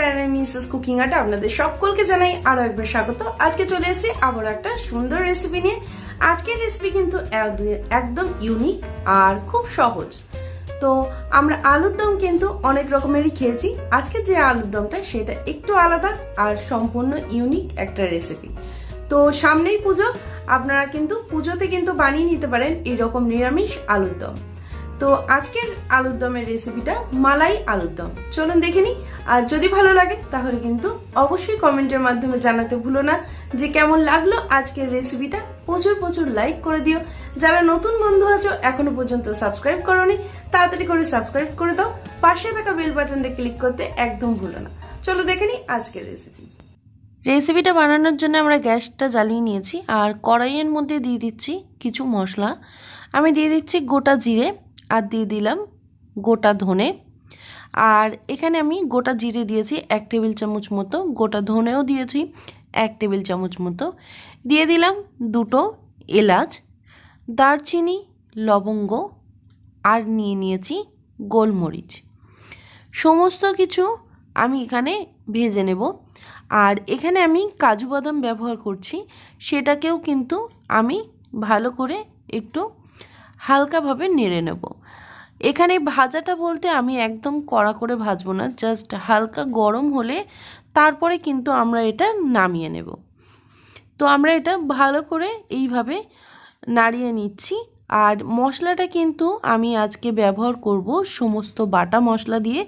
Channel Mrs cooking art আপনাদের সকলকে জানাই আরো একবার স্বাগত। আজকে চলে এসেছি আবার একটা সুন্দর রেসিপি নিয়ে। আজকের রেসিপি কিন্তু একদম ইউনিক আর খুব সহজ। তো আমরা আলুর দম কিন্তু অনেক রকমেরই খেয়েছি, আজকে যে আলুর দমটা সেটা একটু আলাদা আর সম্পূর্ণ ইউনিক একটা রেসিপি। তো সামনেই পুজো, আপনারা কিন্তু পুজোতে কিন্তু বানিয়ে নিতে পারেন এরকম নিরামিষ আলুর দম। তো আজকের আলুর দমের রেসিপিটা মালাই আলুর দম, চলুন দেখে নিই। আর যদি ভালো লাগে তাহলে কিন্তু অবশ্যই কমেন্টের মাধ্যমে জানাতে ভুলো না যে কেমন লাগলো আজকের রেসিপিটা। প্রচুর লাইক করে দিও। যারা নতুন বন্ধু আছো এখনো পর্যন্ত সাবস্ক্রাইব করোনি, তাড়াতাড়ি করে সাবস্ক্রাইব করে দাও। পাশে থাকা বেল বাটনটা ক্লিক করতে একদম ভুলো না। চলো দেখে নিই আজকের রেসিপিটা বানানোর জন্য আমরা গ্যাসটা জ্বালিয়ে নিয়েছি আর কড়াইয়ের মধ্যে দিয়ে দিচ্ছি কিছু মশলা। আমি দিয়ে দিচ্ছি গোটা জিরে আর দিয়ে দিলাম গোটা ধনে। আর এখানে আমি গোটা জিরে দিয়েছি 1 টেবিল চামচ মতো, গোটা ধনেও দিয়েছি 1 টেবিল চামচ মতো। দিয়ে দিলাম 2টো এলাচ, দারচিনি, লবঙ্গ আর নিয়ে নিয়েছি গোলমরিচ। সমস্ত কিছু আমি এখানে ভেজে নেব। আর এখানে আমি কাজু বাদাম ব্যবহার করছি, সেটাকেও কিন্তু আমি ভালো করে একটু হালকাভাবে নেড়ে নেব। এখানে ভাজাটা বলতে আমি একদম কড়া করে ভাজবো না, জাস্ট হালকা গরম হলে তারপরে কিন্তু আমরা এটা নামিয়ে নেব। তো আমরা এটা ভালো করে এইভাবে নাড়িয়ে নিচ্ছি। আর মশলাটা কিন্তু আমি আজকে ব্যবহার করব সমস্ত বাটা মশলা দিয়ে,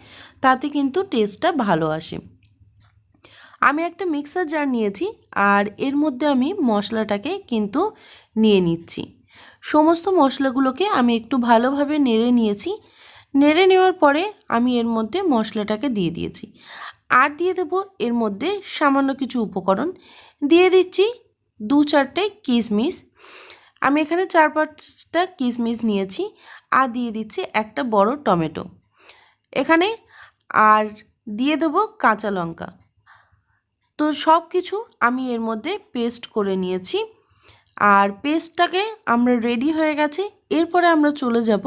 তাতে কিন্তু টেস্টটা ভালো আসে। আমি একটা মিক্সার জার নিয়েছি আর এর মধ্যে আমি মশলাটাকে কিন্তু নিয়ে নিচ্ছি। সমস্ত মশলাগুলোকে আমি একটু ভালোভাবে নেড়ে নিয়েছি। নেড়ে নেওয়ার পরে আমি এর মধ্যে মশলাটাকে দিয়ে দিয়েছি। আর দিয়ে দেব এর মধ্যে সামান্য কিছু উপকরণ। দিয়ে দিচ্ছি 2-4টে কিশমিশ, আমি এখানে 4-5টা কিশমিশ নিয়েছি। আর দিয়ে দিচ্ছি একটা বড় টমেটো এখানে। আর দিয়ে দেব কাঁচা লঙ্কা। তো সব কিছু আমি এর মধ্যে পেস্ট করে নিয়েছি। আর পেস্টটাকে আমরা রেডি হয়ে গেছে। এরপরে আমরা চলে যাব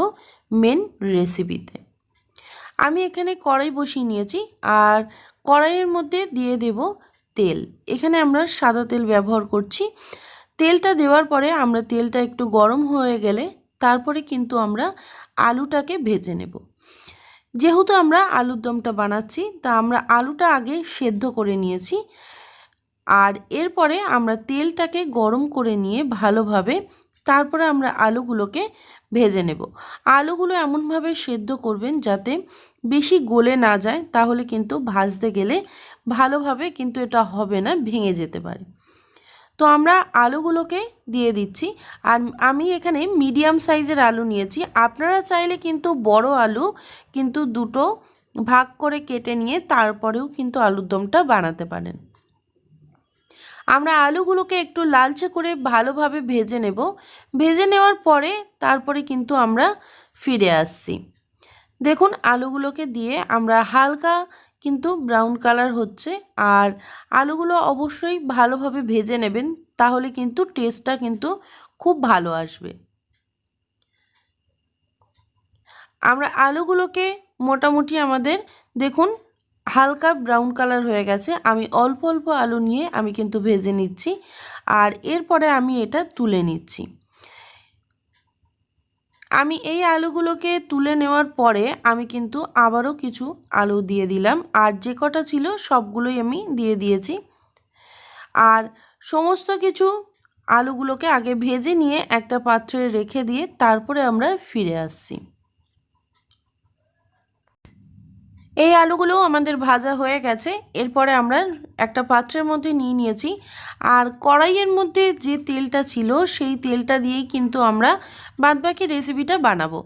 মেন রেসিপিতে। আমি এখানে কড়াই বসিয়ে নিয়েছি আর কড়াইয়ের মধ্যে দিয়ে দেব তেল। এখানে আমরা সাদা তেল ব্যবহার করছি। তেলটা দেওয়ার পরে আমরা তেলটা একটু গরম হয়ে গেলে তারপরে কিন্তু আমরা আলুটাকে ভেজে নেব। যেহেতু আমরা আলুর দমটা বানাচ্ছি, তা আমরা আলুটা আগে সেদ্ধ করে নিয়েছি। আর এরপরে আমরা তেলটাকে গরম করে নিয়ে ভালোভাবে তারপরে আমরা আলুগুলোকে ভেজে নেব। আলুগুলো এমনভাবে সেদ্ধ করবেন যাতে বেশি গলে না যায়, তাহলে কিন্তু ভাজতে গেলে ভালোভাবে কিন্তু এটা হবে না, ভেঙে যেতে পারে। তো আমরা আলুগুলোকে দিয়ে দিচ্ছি। আর আমি এখানে মিডিয়াম সাইজের আলু নিয়েছি। আপনারা চাইলে কিন্তু বড় আলু কিন্তু 2টো ভাগ করে কেটে নিয়ে তারপরেও কিন্তু আলুর দমটা বানাতে পারেন। আমরা আলুগুলোকে একটু লালচে করে ভালোভাবে ভেজে নেব। ভেজে নেওয়ার পরে তারপরে কিন্তু আমরা ফিরে আসছি। দেখুন আলুগুলোকে দিয়ে আমরা হালকা কিন্তু ব্রাউন কালার হচ্ছে। আর আলুগুলো অবশ্যই ভালোভাবে ভেজে নেবেন, তাহলে কিন্তু টেস্টটা কিন্তু খুব ভালো আসবে। আমরা আলুগুলোকে মোটামুটি আমাদের দেখুন হালকা ব্রাউন কালার হয়ে গেছে। আমি অল্প আলু নিয়ে আমি কিন্তু ভেজে নিচ্ছি। আর এরপরে আমি এটা তুলে নিচ্ছি। আমি এই আলুগুলোকে তুলে নেওয়ার পরে আমি কিন্তু আবারও কিছু আলু দিয়ে দিলাম। আর যে কটা ছিল সবগুলোই আমি দিয়ে দিয়েছি। আর সমস্ত কিছু আলুগুলোকে আগে ভেজে নিয়ে একটা পাত্রে রেখে দিয়ে তারপরে আমরা ফিরে আসছি। এই আলুগুলো আমাদের ভাজা হয়ে গেছে। এরপরে আমরা একটা পাত্রের মধ্যে নিয়ে নিয়েছি। আর কড়াইয়ের মধ্যে যে তেলটা ছিল সেই তেলটা দিয়েই কিন্তু আমরা বাদবাকি রেসিপিটা বানাবো।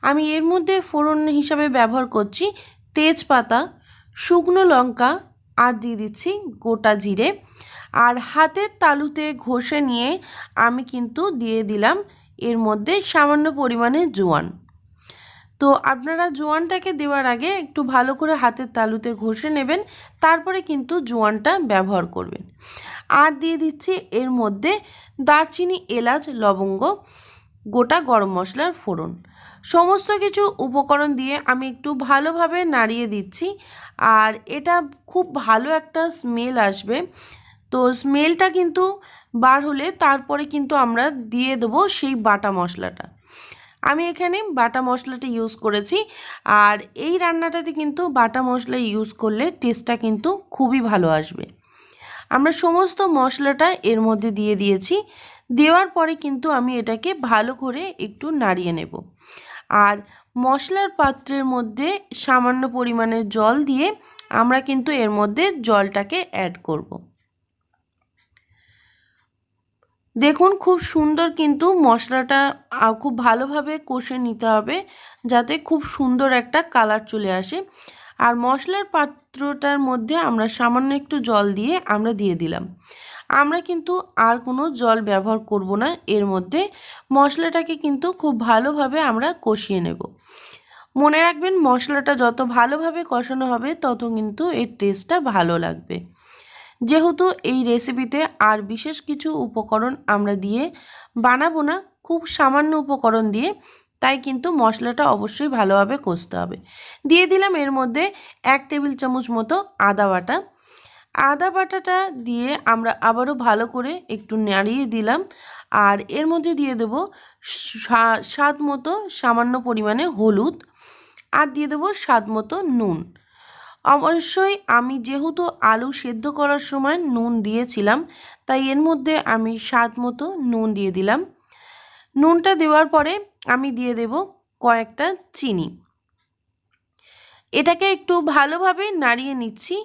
আমি এর মধ্যে ফোড়ন হিসাবে ব্যবহার করছি তেজপাতা, শুকনো লঙ্কা আর দিয়ে দিচ্ছি গোটা জিরে। আর হাতের তালুতে ঘষে নিয়ে আমি কিন্তু দিয়ে দিলাম এর মধ্যে সামান্য পরিমাণে জোয়ান। তো আপনারা জোয়ানটাকে দেওয়ার আগে একটু ভালো করে হাতের তালুতে ঘষে নেবেন, তারপরে কিন্তু জোয়ানটা ব্যবহার করবেন। আর দিয়ে দিচ্ছি এর মধ্যে দারচিনি, এলাচ, লবঙ্গ। গোটা গরম মশলার ফোড়ন। সমস্ত কিছু উপকরণ দিয়ে আমি একটু ভালোভাবে নাড়িয়ে দিচ্ছি। আর এটা খুব ভালো একটা স্মেল আসবে। তো স্মেলটা কিন্তু বার হলে তারপরে কিন্তু আমরা দিয়ে দেবো সেই বাটা মশলাটা। আমি এখানে বাটা মশলাটা ইউজ করেছি। আর এই রান্নাটাতে কিন্তু বাটা মশলা ইউজ করলে টেস্টটা কিন্তু খুবই ভালো আসবে। আমরা সমস্ত মশলাটা এর মধ্যে দিয়ে দিয়েছি। দেওয়ার পরে কিন্তু আমি এটাকে ভালো করে একটু নাড়িয়ে নেব। আর মশলার পাত্রের মধ্যে সামান্য পরিমাণে জল দিয়ে আমরা কিন্তু এর মধ্যে জলটাকে অ্যাড করব। দেখুন খুব সুন্দর কিন্তু মশলাটা খুব ভালোভাবে কষে নিতে হবে যাতে খুব সুন্দর একটা কালার চলে আসে। আর মশলার পাত্রটার মধ্যে আমরা সামান্য একটু জল দিয়ে আমরা দিয়ে দিলাম। আমরা কিন্তু আর কোনো জল ব্যবহার করব না। এর মধ্যে মশলাটাকে কিন্তু খুব ভালোভাবে আমরা কষিয়ে নেব। মনে রাখবেন মশলাটা যত ভালোভাবে কষানো হবে তত কিন্তু এর টেস্টটা ভালো লাগবে। যেহেতু এই রেসিপিতে আর বিশেষ কিছু উপকরণ আমরা দিয়ে বানাবো না, খুব সামান্য উপকরণ দিয়ে, তাই কিন্তু মশলাটা অবশ্যই ভালোভাবে কষতে হবে। দিয়ে দিলাম এর মধ্যে 1 টেবিল চামচ মতো আদা বাটা। আদা বাটাটা দিয়ে আমরা আবারও ভালো করে একটু নাড়িয়ে দিলাম। আর এর মধ্যে দিয়ে দেব স্বাদ মতো সামান্য পরিমাণে হলুদ, আর দিয়ে দেব স্বাদ মতো নুন। অবশ্যই আমি যেহেতু আলু সেদ্ধ করার সময় নুন দিয়েছিলাম, তাই এর মধ্যে আমি স্বাদ মতো নুন দিয়ে দিলাম। নুনটা দেওয়ার পরে আমি দিয়ে দেব কয়েকটা চিনি। এটাকে একটু ভালোভাবে নাড়িয়ে নিচ্ছি।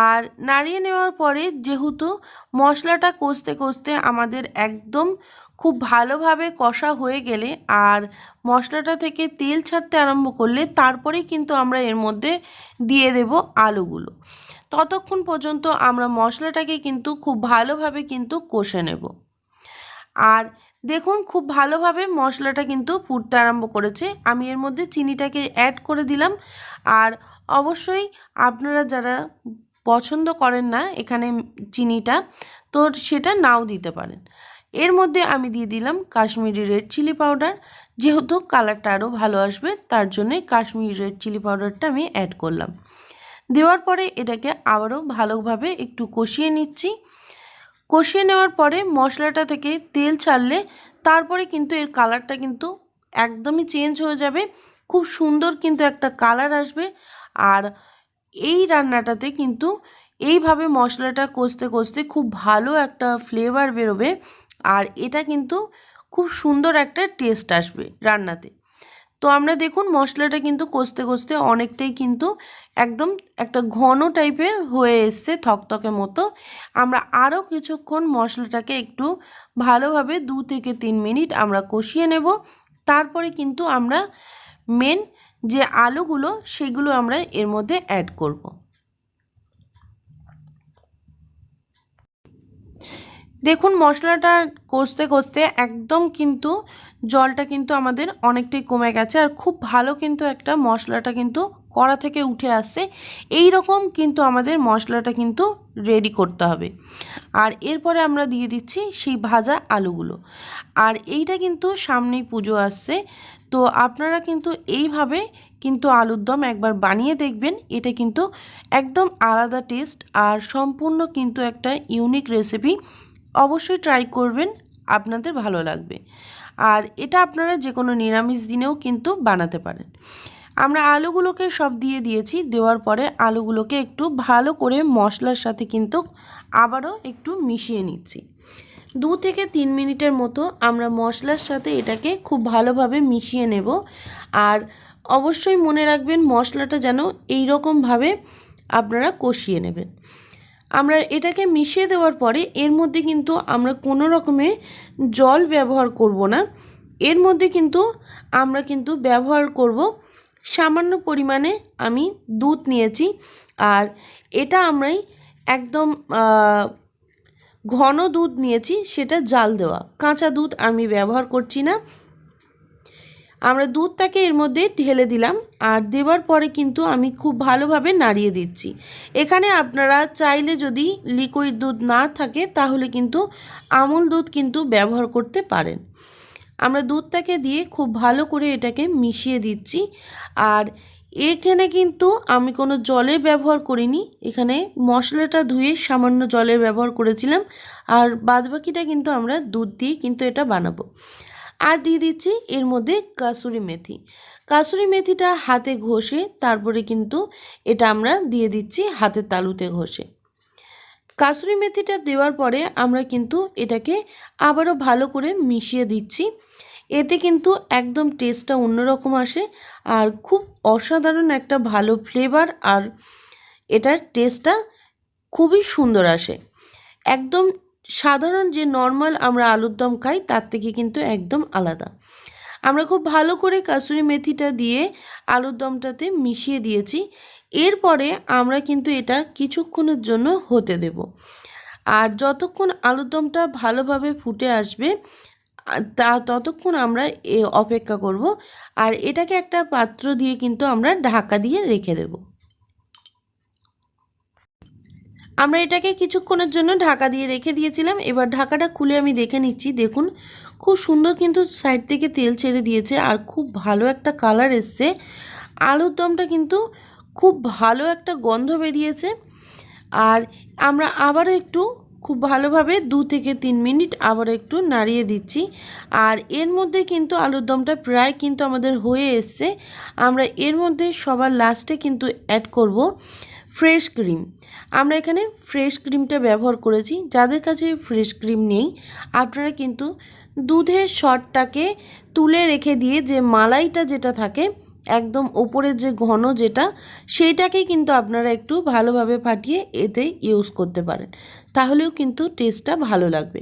আর নাড়িয়ে নেওয়ার পরে যেহেতু মশলাটা কষতে কষতে আমাদের একদম খুব ভালোভাবে কষা হয়ে গেলে আর মশলাটা থেকে তেল ছাড়তে আরম্ভ করলে তারপরেই কিন্তু আমরা এর মধ্যে দিয়ে দেব আলুগুলো। ততক্ষণ পর্যন্ত আমরা মশলাটাকে কিন্তু খুব ভালোভাবে কিন্তু কষে নেব। আর দেখুন খুব ভালোভাবে মশলাটা কিন্তু ফুটতে আরম্ভ করেছে। আমি এর মধ্যে চিনিটাকে অ্যাড করে দিলাম। আর অবশ্যই আপনারা যারা পছন্দ করেন না এখানে চিনিটা, তো সেটা নাও দিতে পারেন। এর মধ্যে আমি দিয়ে দিলাম কাশ্মীরি রেড চিলি পাউডার। যেহেতু কালারটা আরও ভালো আসবে তার জন্যে কাশ্মীরি রেড চিলি পাউডারটা আমি অ্যাড করলাম। দেওয়ার পরে এটাকে আবারও ভালোভাবে একটু কষিয়ে নিচ্ছি। কষিয়ে নেওয়ার পরে মশলাটা থেকে তেল ছাড়লে তারপরে কিন্তু এর কালারটা কিন্তু একদমই চেঞ্জ হয়ে যাবে। খুব সুন্দর কিন্তু একটা কালার আসবে। আর এই রান্নাটাতে কিন্তু এইভাবে মশলাটা কষতে কষতে খুব ভালো একটা ফ্লেভার বেরোবে। আর এটা কিন্তু খুব সুন্দর একটা টেস্ট আসবে রান্নাতে। তো আমরা দেখুন মশলাটা কিন্তু কষতে কষতে অনেকটাই কিন্তু একদম একটা ঘন টাইপের হয়ে এসছে, থকথকে মতো। আমরা আরও কিছুক্ষণ মশলাটাকে একটু ভালোভাবে 2 থেকে 3 মিনিট আমরা কষিয়ে নেব। তারপরে কিন্তু আমরা মেন যে আলুগুলো সেগুলো আমরা এর মধ্যে অ্যাড করব। দেখুন মশলাটা কষতে কষতে একদম কিন্তু জলটা কিন্তু আমাদের অনেকটাই কমে গেছে। আর খুব ভালো কিন্তু একটা মশলাটা কিন্তু কড়া থেকে উঠে আসছে। এই রকম কিন্তু আমাদের মশলাটা কিন্তু রেডি করতে হবে। আর এরপরে আমরা দিয়ে দিচ্ছি সেই ভাজা আলুগুলো। আর এইটা কিন্তু সামনেই পুজো আসছে, তো আপনারা কিন্তু এইভাবে কিন্তু আলুর দম একবার বানিয়ে দেখবেন। এটা কিন্তু একদম আলাদা টেস্ট আর সম্পূর্ণ কিন্তু একটা ইউনিক রেসিপি। অবশ্যই ট্রাই করবেন, আপনাদের ভালো লাগবে। আর এটা আপনারা যে কোনো নিরামিষ দিনেও কিন্তু বানাতে পারেন। আমরা আলুগুলোকে সব দিয়ে দিয়েছি। দেওয়ার পরে আলুগুলোকে একটু ভালো করে মশলার সাথে কিন্তু আবারও একটু মিশিয়ে নিচ্ছি। 2 থেকে 3 মিনিটের মতো আমরা মশলার সাথে এটাকে খুব ভালোভাবে মিশিয়ে নেব। আর অবশ্যই মনে রাখবেন মশলাটা যেন এই রকমভাবে আপনারা কষিয়ে নেবেন। আমরা এটাকে মিশিয়ে দেওয়ার পরে এর মধ্যে কিন্তু আমরা কোনো রকমে জল ব্যবহার করব না। এর মধ্যে কিন্তু আমরা কিন্তু ব্যবহার করব সামান্য পরিমাণে আমি দুধ নিয়েছি। আর এটা আমরাই একদম ঘন দুধ নিয়েছি, সেটা জাল দেওয়া, কাঁচা দুধ আমি ব্যবহার করছি না। আমরা দুধটাকে এর মধ্যে ঢেলে দিলাম। আর দেওয়ার পরে কিন্তু আমি খুব ভালোভাবে নাড়িয়ে দিচ্ছি। এখানে আপনারা চাইলে যদি লিকুইড দুধ না থাকে তাহলে কিন্তু আমুল দুধ কিন্তু ব্যবহার করতে পারেন। আমরা দুধটাকে দিয়ে খুব ভালো করে এটাকে মিশিয়ে দিচ্ছি। আর এখানে কিন্তু আমি কোনো জলের ব্যবহার করিনি, এখানে মশলাটা ধুয়ে সামান্য জলের ব্যবহার করেছিলাম। আর বাদবাকিটা কিন্তু আমরা দুধ দিয়ে কিন্তু এটা বানাবো। আর দিয়ে দিচ্ছি এর মধ্যে কাসুরি মেথি। কাসুরি মেথিটা হাতে ঘষে তারপরে কিন্তু এটা আমরা দিয়ে দিচ্ছি হাতের তালুতে ঘষে। কাসুরি মেথিটা দেওয়ার পরে আমরা কিন্তু এটাকে আবারও ভালো করে মিশিয়ে দিচ্ছি। এতে কিন্তু একদম টেস্টটা অন্যরকম আসে আর খুব অসাধারণ একটা ভালো ফ্লেভার, আর এটার টেস্টটা খুবই সুন্দর আসে। একদম সাধারণ যে নর্মাল আমরা আলুর দম খাই তার থেকে কিন্তু একদম আলাদা। আমরা খুব ভালো করে কাসুরি মেথিটা দিয়ে আলুর দমটাতে মিশিয়ে দিয়েছি। এরপরে আমরা কিন্তু এটা কিছুক্ষণের জন্য হতে দেব। আর যতক্ষণ আলুর দমটা ভালোভাবে ফুটে আসবে ততক্ষণ আমরা অপেক্ষা করব। আর এটাকে একটা পাত্র দিয়ে কিন্তু আমরা ঢাকা দিয়ে রেখে দেব। আমরা এটাকে কিছুক্ষণের জন্য ঢাকা দিয়ে রেখে দিয়েছিলাম। এবার ঢাকাটা খুলে আমি দেখে নিচ্ছি। দেখুন খুব সুন্দর কিন্তু সাইড থেকে তেল ছেড়ে দিয়েছে আর খুব ভালো একটা কালার এসছে। আলুর দমটা কিন্তু খুব ভালো একটা গন্ধ বেরিয়েছে। আর আমরা আবারও একটু খুব ভালোভাবে 2 থেকে 3 মিনিট আবার একটু নাড়িয়ে দিচ্ছি। আর এর মধ্যে কিন্তু আলুর দমটা প্রায় কিন্তু আমাদের হয়ে এসছে। আমরা এর মধ্যে সবার লাস্টে কিন্তু অ্যাড করব ফ্রেশ ক্রিম। আমরা এখানে ফ্রেশ ক্রিমটা ব্যবহার করেছি। যাদের কাছে ফ্রেশ ক্রিম নেই আপনারা কিন্তু দুধের সরটাকে তুলে রেখে দিয়ে যে মালাইটা যেটা থাকে একদম ওপরের যে ঘন যেটা, সেইটাকে কিন্তু আপনারা একটু ভালোভাবে ফাটিয়ে এতে ইউজ করতে পারেন, তাহলেও কিন্তু টেস্টটা ভালো লাগবে।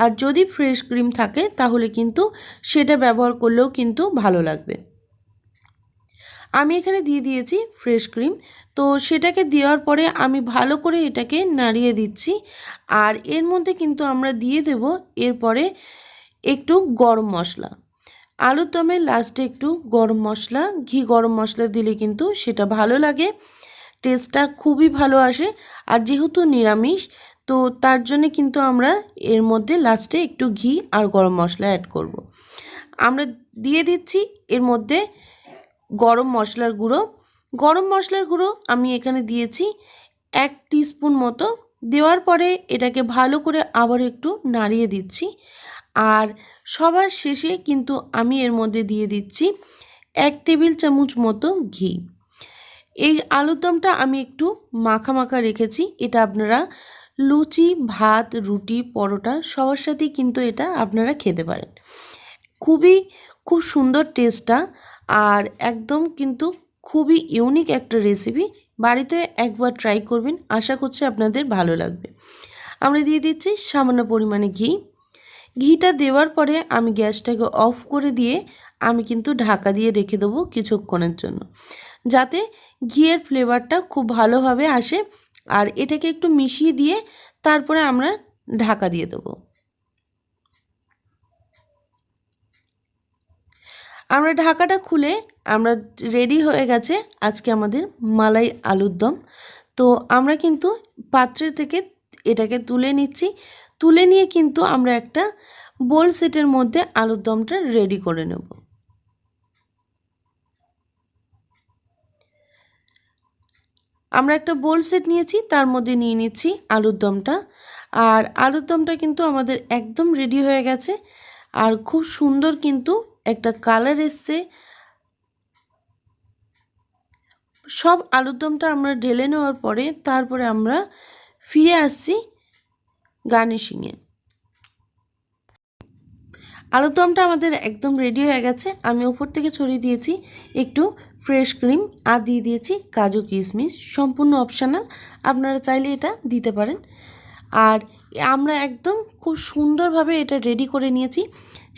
আর যদি ফ্রেশ ক্রিম থাকে তাহলে কিন্তু সেটা ব্যবহার করলেও কিন্তু ভালো লাগবে। আমি এখানে দিয়ে দিয়েছি ফ্রেশ ক্রিম। তো সেটাকে দেওয়ার পরে আমি ভালো করে এটাকে নাড়িয়ে দিচ্ছি। আর এর মধ্যে কিন্তু আমরা দিয়ে দেব এরপরে একটু গরম মশলা। আলুর দমে লাস্টে একটু গরম মশলা, ঘি গরম মশলা দিলে কিন্তু সেটা ভালো লাগে, টেস্টটা খুবই ভালো আসে। আর যেহেতু নিরামিষ তো তার জন্য কিন্তু আমরা এর মধ্যে লাস্টে একটু ঘি আর গরম মশলা অ্যাড করব। আমরা দিয়ে দিচ্ছি এর মধ্যে গরম মশলার গুঁড়ো। গরম মশলার গুঁড়ো আমি এখানে দিয়েছি 1 টিস্পুন মতো। দেওয়ার পরে এটাকে ভালো করে আবার একটু নাড়িয়ে দিচ্ছি। আর সবার শেষে কিন্তু আমি এর মধ্যে দিয়ে দিচ্ছি 1 টেবিল চামচ মতো ঘি। এই আলুর দমটা আমি একটু মাখা মাখা রেখেছি। এটা আপনারা লুচি, ভাত, রুটি, পরোটা সবার সাথেই কিন্তু এটা আপনারা খেতে পারেন। খুব সুন্দর টেস্টটা আর একদম কিন্তু খুবই ইউনিক একটা রেসিপি। বাড়িতে একবার ট্রাই করবেন, আশা করছি আপনাদের ভালো লাগবে। আমরা দিয়ে দিচ্ছি সামান্য পরিমাণে ঘি। ঘিটা দেওয়ার পরে আমি গ্যাসটাকে অফ করে দিয়ে আমি কিন্তু ঢাকা দিয়ে রেখে দেবো কিছুক্ষণের জন্য, যাতে ঘিয়ের ফ্লেভারটা খুব ভালোভাবে আসে। আর এটাকে একটু মিশিয়ে দিয়ে তারপরে আমরা ঢাকা দিয়ে দেবো। আমরা ঢাকাটা খুলে আমরা রেডি হয়ে গেছে আজকে আমাদের মালাই আলুর দম। তো আমরা কিন্তু পাত্রের থেকে এটাকে তুলে নিচ্ছি। তুলে নিয়ে কিন্তু আমরা একটা বোল সেটের মধ্যে আলুর দমটা রেডি করে নেব। আমরা একটা বোল সেট নিয়েছি, তার মধ্যে নিয়ে নিচ্ছি আলুর দমটা। আর আলুর দমটা কিন্তু আমাদের একদম রেডি হয়ে গেছে আর খুব সুন্দর কিন্তু একটা কালার এসছে। সব আলুর দমটা আমরা ঢেলে নেওয়ার পরে তারপরে আমরা ফিরে আসছি গার্নিশিংয়ে। আলুর দমটা আমাদের একদম রেডি হয়ে গেছে। আমি উপর থেকে ছড়িয়ে দিয়েছি একটু ফ্রেশ ক্রিম আর দিয়ে দিয়েছি কাজু কিশমিশ, সম্পূর্ণ অপশনাল, আপনারা চাইলে এটা দিতে পারেন। আর আমরা একদম খুব সুন্দরভাবে এটা রেডি করে নিয়েছি।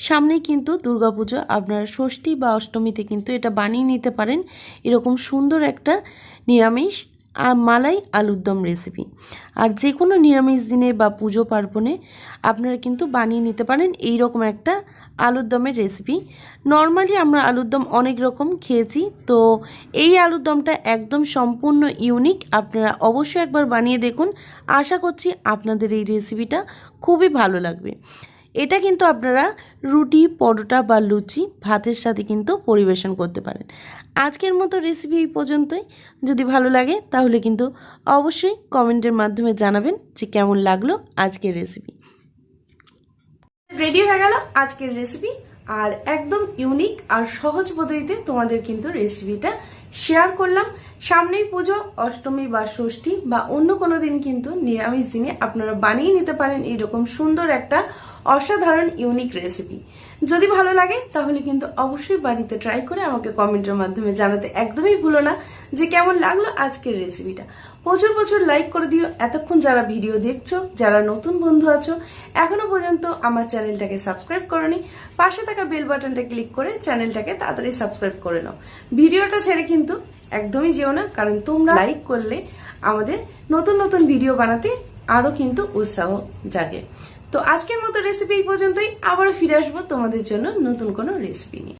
সামনেই কিন্তু দুর্গাপুজো, আপনারা ষষ্ঠী বা অষ্টমীতে কিন্তু এটা বানিয়ে নিতে পারেন এরকম সুন্দর একটা নিরামিষ মালাই আলুর দম রেসিপি। আর যে কোনো নিরামিষ দিনে বা পুজো পার্বণে আপনারা কিন্তু বানিয়ে নিতে পারেন এই রকম একটা আলুর দমের রেসিপি। নর্মালি আমরা আলুর দম অনেক রকম খেয়েছি, তো এই আলুর দমটা একদম সম্পূর্ণ ইউনিক। আপনারা অবশ্যই একবার বানিয়ে দেখুন, আশা করছি আপনাদের এই রেসিপিটা খুবই ভালো লাগবে। এটা কিন্তু আপনারা রুটি, পরোটা বা লুচি, ভাতের সাথে কিন্তু পরিবেশন করতে পারেন। আজকের মতো রেসিপি এই পর্যন্তই। যদি ভালো লাগে তাহলে কিন্তু অবশ্যই কমেন্টের মাধ্যমে জানাবেন যে কেমন লাগলো আজকের রেসিপি। রেডি হয়ে গেল আজকের রেসিপি, আর একদম ইউনিক আর সহজ পদ্ধতিতে তোমাদের কিন্তু রেসিপিটা শেয়ার করলাম। সামনেই পুজো, অষ্টমী বা ষষ্ঠী বা অন্য কোনো দিন কিন্তু নিরামিষ দিনে আপনারা বানিয়ে নিতে পারেন এরকম সুন্দর একটা অসাধারণ ইউনিক রেসিপি। যদি ভালো লাগে তাহলে কিন্তু অবশ্যই বাড়িতে ট্রাই করে আমাকে কমেন্টের মাধ্যমে জানাতে একদমই ভুলো না যে কেমন লাগলো আজকের রেসিপিটা। প্রচুর প্রচুর লাইক করে দিও। এতক্ষণ যারা ভিডিও দেখছো, যারা নতুন বন্ধু আছো, এখনো পর্যন্ত আমার চ্যানেলটাকে সাবস্ক্রাইব করোনি, পাশে থাকা বেল বাটনটা ক্লিক করে চ্যানেলটাকে তাড়াতাড়ি সাবস্ক্রাইব করে নাও। ভিডিওটা ছেড়ে কিন্তু একদমই যেও না, কারণ তোমরা লাইক করলে আমাদের নতুন নতুন ভিডিও বানাতে আরো কিন্তু উৎসাহ জাগে। তো আজকের মতো রেসিপি এই পর্যন্তই। আবারও ফিরে আসবো তোমাদের জন্য নতুন কোনো রেসিপি নিয়ে।